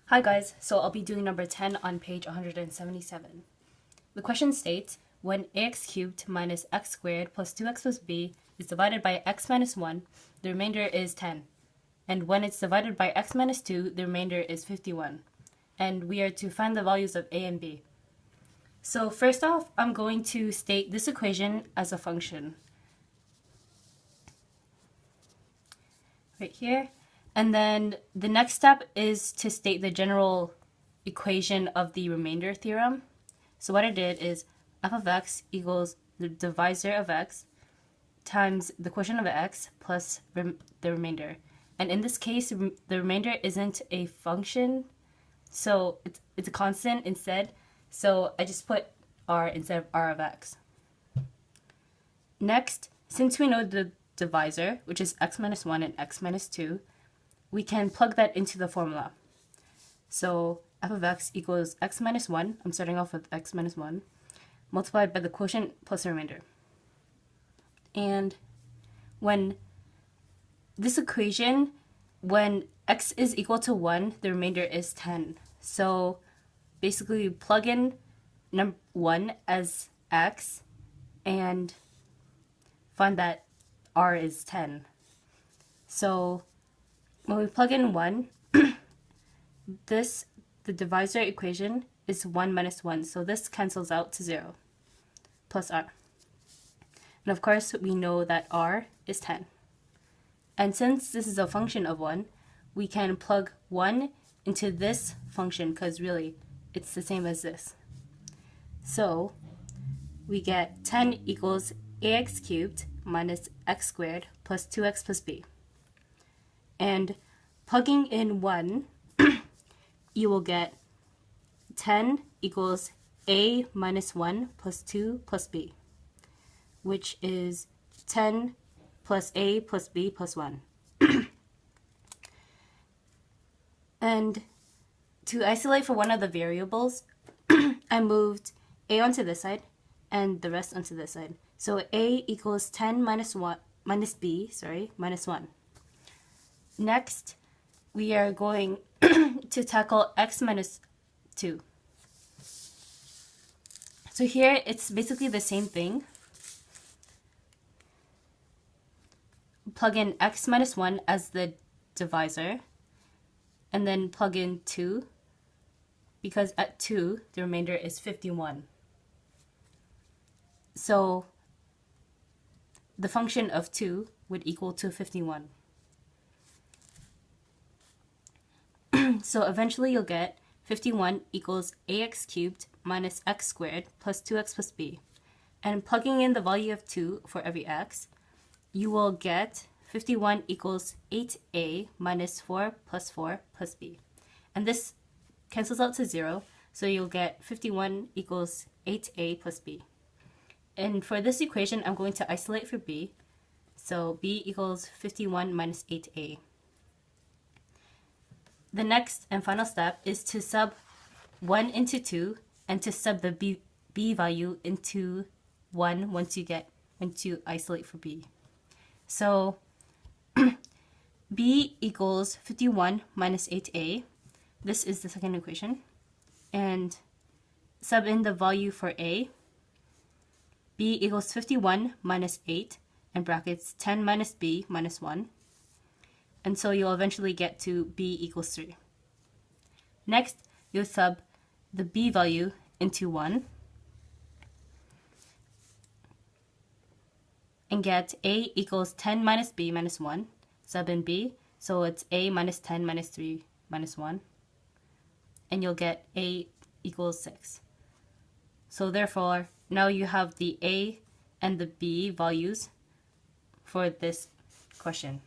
Hi guys, so I'll be doing number 10 on page 177. The question states, when ax cubed minus x squared plus 2x plus b is divided by x minus 1, the remainder is 10. And when it's divided by x minus 2, the remainder is 51. And we are to find the values of a and b. So first off, I'm going to state this equation as a function. Right here. And then the next step is to state the general equation of the remainder theorem. So what I did is f of x equals the divisor of x times the quotient of x plus the remainder. And in this case, the remainder isn't a function, so it's a constant instead. So I just put r instead of r of x. Next, since we know the divisor, which is x minus 1 and x minus 2, we can plug that into the formula. So f of x equals x minus 1, I'm starting off with x minus 1, multiplied by the quotient plus the remainder. And when this equation, when x is equal to 1, the remainder is 10. So basically we plug in 1 as x and find that r is 10. So when we plug in 1, the divisor equation is 1 minus 1, so this cancels out to 0, plus r. And of course, we know that r is 10. And since this is a function of 1, we can plug 1 into this function, because really, it's the same as this. So we get 10 equals ax cubed minus x squared plus 2x plus b. And plugging in 1, you will get 10 equals a minus 1 plus 2 plus b, which is 10 plus a plus b plus 1. And to isolate for one of the variables, I moved a onto this side and the rest onto this side. So a equals 10 minus 1 minus b, minus 1. Next, we are going to tackle x minus 2. So here, it's basically the same thing. Plug in x minus 1 as the divisor, and then plug in 2, because at 2, the remainder is 51. So the function of 2 would equal to 51. So eventually you'll get 51 equals ax cubed minus x squared plus 2x plus b. And plugging in the value of 2 for every x, you will get 51 equals 8a minus 4 plus b. And this cancels out to 0, so you'll get 51 equals 8a plus b. And for this equation, I'm going to isolate for b. So b equals 51 minus 8a. The next and final step is to sub 1 into 2 and to sub the b value into 1 once you isolate for b. So b equals 51 minus 8a. This is the second equation. And sub in the value for a. b equals 51 minus 8, and brackets 10 minus b minus 1. And so you'll eventually get to b equals 3. Next, you'll sub the b value into 1 and get a equals 10 minus b minus 1. Sub in b, so it's a minus 10 minus 3 minus 1. And you'll get a equals 6. So therefore, now you have the a and the b values for this question.